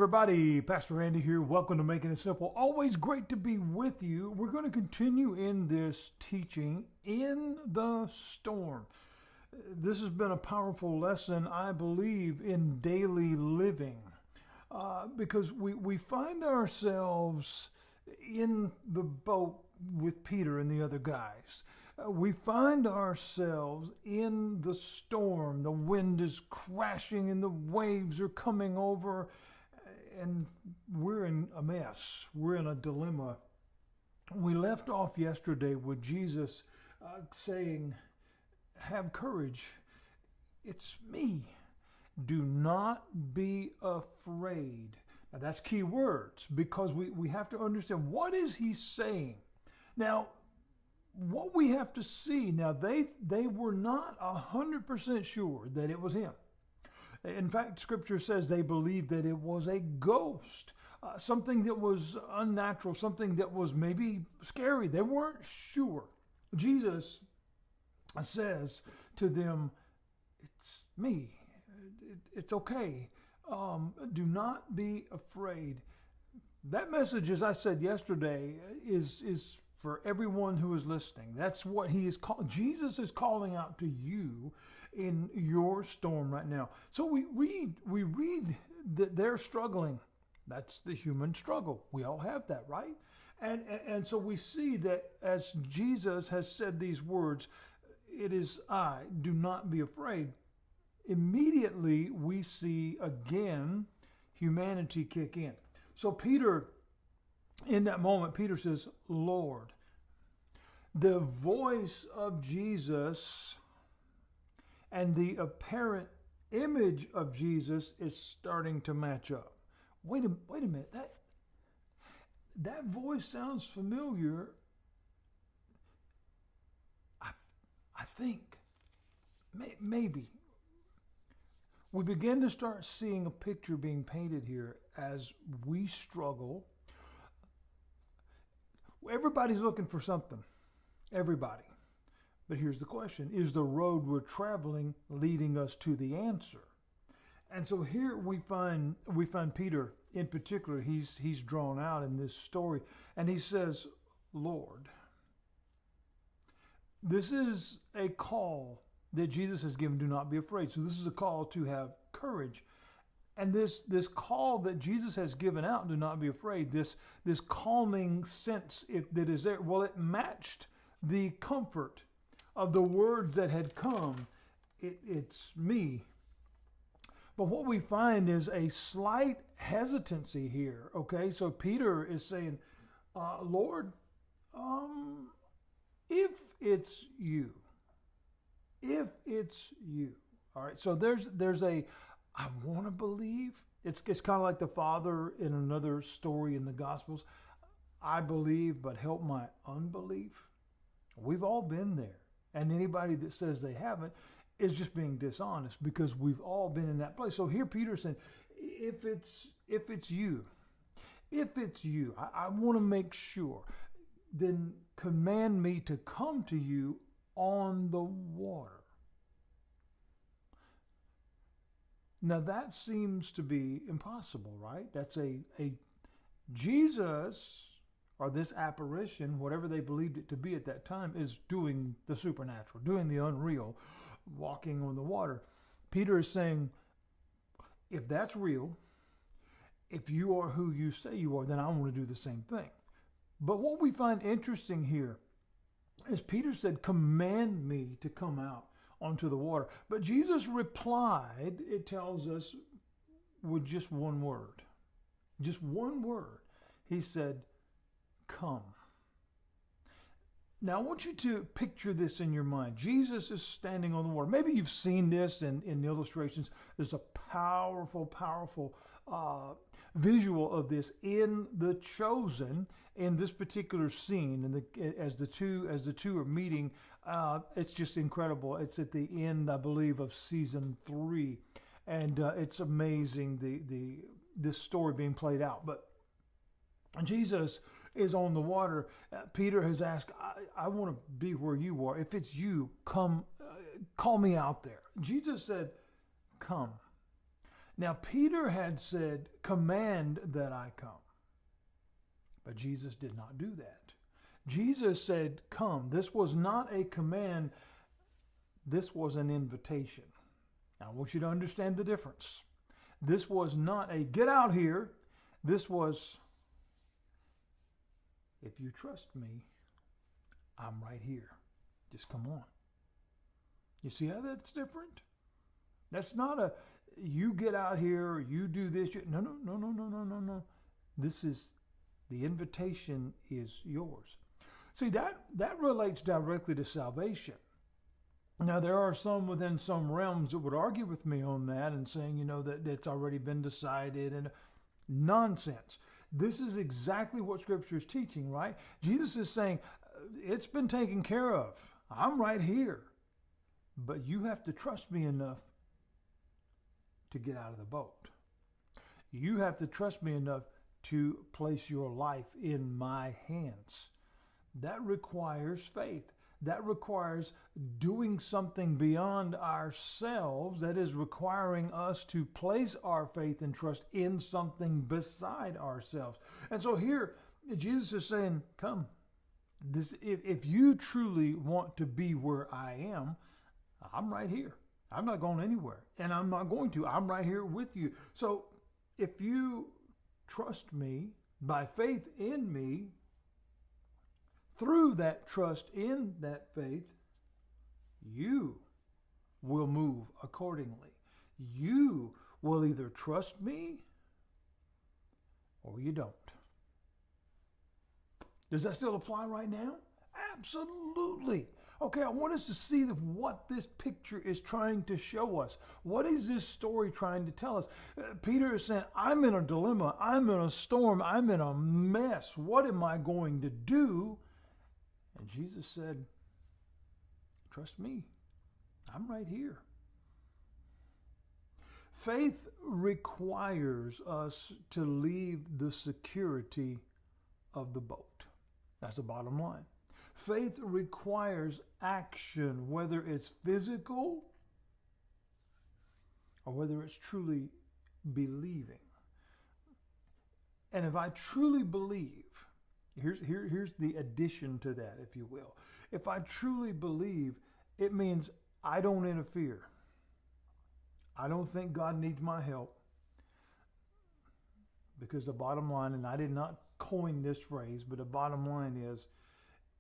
everybody, Pastor Andy here. Welcome to Making It Simple. Always great to be with you. We're going to continue in this teaching, In the Storm. This has been a powerful lesson, I believe, in daily living because we find ourselves in the boat with Peter and the other guys. We find ourselves in the storm. The wind is crashing and the waves are coming over, and we're in a mess. We're in a dilemma. We left off yesterday with Jesus saying, "Have courage. It's me. Do not be afraid." Now that's key words because we have to understand what is he saying. Now, what we have to see, now they were not 100% sure that it was him. In fact, Scripture says they believed that it was a ghost, something that was unnatural, something that was maybe scary. They weren't sure. Jesus says to them, "It's me. It's okay. Do not be afraid." That message, as I said yesterday, is for everyone who is listening. That's what he is calling. Jesus is calling out to you in your storm right now. So we read that they're struggling. That's the human struggle. We all have that, right? And so we see that as Jesus has said these words, "It is I, do not be afraid." Immediately we see again humanity kick in. So Peter, in that moment, Peter says, "Lord." The voice of Jesus and the apparent image of Jesus is starting to match up. Wait a minute. That voice sounds familiar. I think. Maybe. We begin to start seeing a picture being painted here as we struggle. Everybody's looking for something. Everybody. But here's the question. Is the road we're traveling leading us to the answer? And so here we find Peter in particular. He's drawn out in this story. And he says, "Lord." This is a call that Jesus has given. Do not be afraid. So this is a call to have courage. And this call that Jesus has given out, do not be afraid, this calming sense that is there, well, it matched the comfort of the words that had come. It's me. But what we find is a slight hesitancy here, okay? So Peter is saying, "Lord, if it's you. If it's you." All right, so there's a, I want to believe. It's kind of like the father in another story in the Gospels. "I believe, but help my unbelief." We've all been there. And anybody that says they haven't is just being dishonest because we've all been in that place. So here Peter's saying, if it's you, I want to make sure, then command me to come to you on the water. Now that seems to be impossible, right? That's a Jesus, or this apparition, whatever they believed it to be at that time, is doing the supernatural, doing the unreal, walking on the water. Peter is saying, if that's real, if you are who you say you are, then I want to do the same thing. But what we find interesting here is Peter said, "Command me to come out onto the water." But Jesus replied, it tells us, with just one word. Just one word. He said, "Come." Now I want you to picture this in your mind. Jesus is standing on the water. Maybe you've seen this in illustrations. There's a powerful visual of this in The Chosen, in this particular scene, and as the two are meeting. It's just incredible. It's at the end, I believe, of season 3, and it's amazing this story being played out. But Jesus is on the water. Peter has asked, I want to be where you are. If it's you, come, call me out there. Jesus said, "Come." Now, Peter had said, command that I come. But Jesus did not do that. Jesus said, come. This was not a command. This was an invitation. Now, I want you to understand the difference. This was not a get out here. This was, if you trust me, I'm right here. Just come on. You see how that's different? That's not a, you get out here, or you do this. No. This is, the invitation is yours. See, that relates directly to salvation. Now, there are some within some realms that would argue with me on that and saying, that it's already been decided, and nonsense. This is exactly what Scripture is teaching, right? Jesus is saying, it's been taken care of. I'm right here. But you have to trust me enough to get out of the boat. You have to trust me enough to place your life in my hands. That requires faith. That requires doing something beyond ourselves. That is requiring us to place our faith and trust in something beside ourselves. And so here, Jesus is saying, come. If you truly want to be where I am, I'm right here. I'm not going anywhere. And I'm not going to. I'm right here with you. So if you trust me by faith in me, through that trust in that faith, you will move accordingly. You will either trust me or you don't. Does that still apply right now? Absolutely. Okay, I want us to see what this picture is trying to show us. What is this story trying to tell us? Peter is saying, I'm in a dilemma. I'm in a storm. I'm in a mess. What am I going to do? And Jesus said, trust me. I'm right here. Faith requires us to leave the security of the boat. That's the bottom line. Faith requires action, whether it's physical or whether it's truly believing. And if I truly believe, here's the addition to that, if you will. If I truly believe, it means I don't interfere. I don't think God needs my help. Because the bottom line, and I did not coin this phrase, but the bottom line is,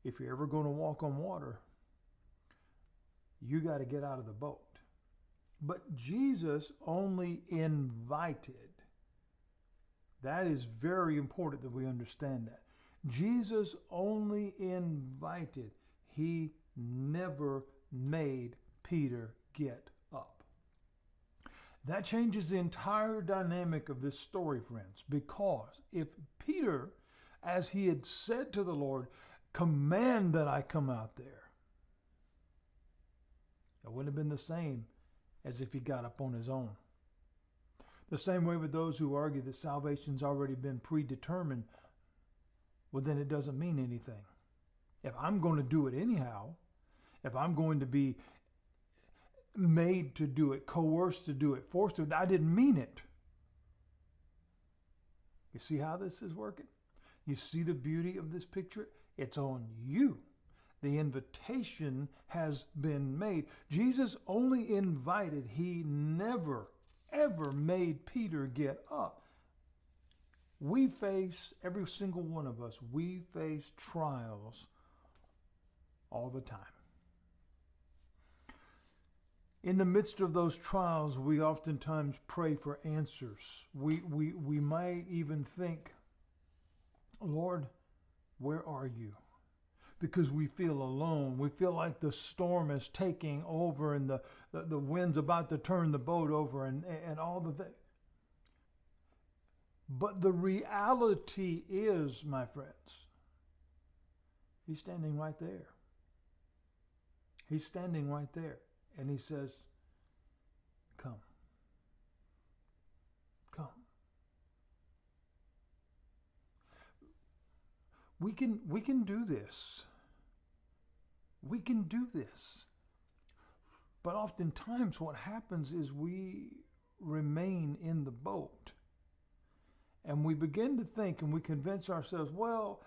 if you're ever going to walk on water, you got to get out of the boat. But Jesus only invited. That is very important that we understand that. Jesus only invited. He never made Peter get up. That changes the entire dynamic of this story, friends, because if Peter, as he had said to the Lord, command that I come out there, it wouldn't have been the same as if he got up on his own. The same way with those who argue that salvation's already been predetermined, well, then it doesn't mean anything. If I'm going to do it anyhow, if I'm going to be made to do it, coerced to do it, forced to do it, I didn't mean it. You see how this is working? You see the beauty of this picture? It's on you. The invitation has been made. Jesus only invited. He never, ever made Peter get up. We face, every single one of us, we face trials all the time. In the midst of those trials, we oftentimes pray for answers. We might even think, Lord, where are you? Because we feel alone. We feel like the storm is taking over and the wind's about to turn the boat over and all the things. But the reality is, my friends, he's standing right there. He's standing right there. And he says, come. Come. We can do this. We can do this. But oftentimes what happens is we remain in the boat. And we begin to think and we convince ourselves, well,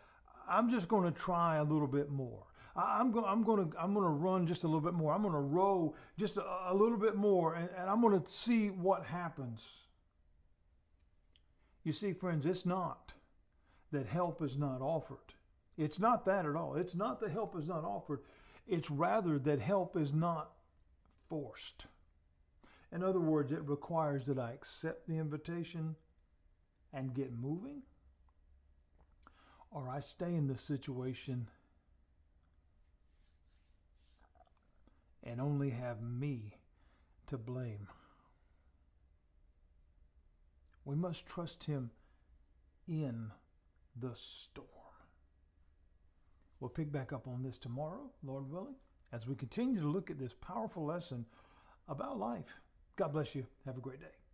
I'm just going to try a little bit more. I'm going to run just a little bit more. I'm going to row just a little bit more, and I'm going to see what happens. You see, friends, it's not that help is not offered. It's not that at all. It's not that help is not offered. It's rather that help is not forced. In other words, it requires that I accept the invitation and get moving, or I stay in the situation and only have me to blame. We must trust Him in the storm. We'll pick back up on this tomorrow, Lord willing, as we continue to look at this powerful lesson about life. God bless you. Have a great day.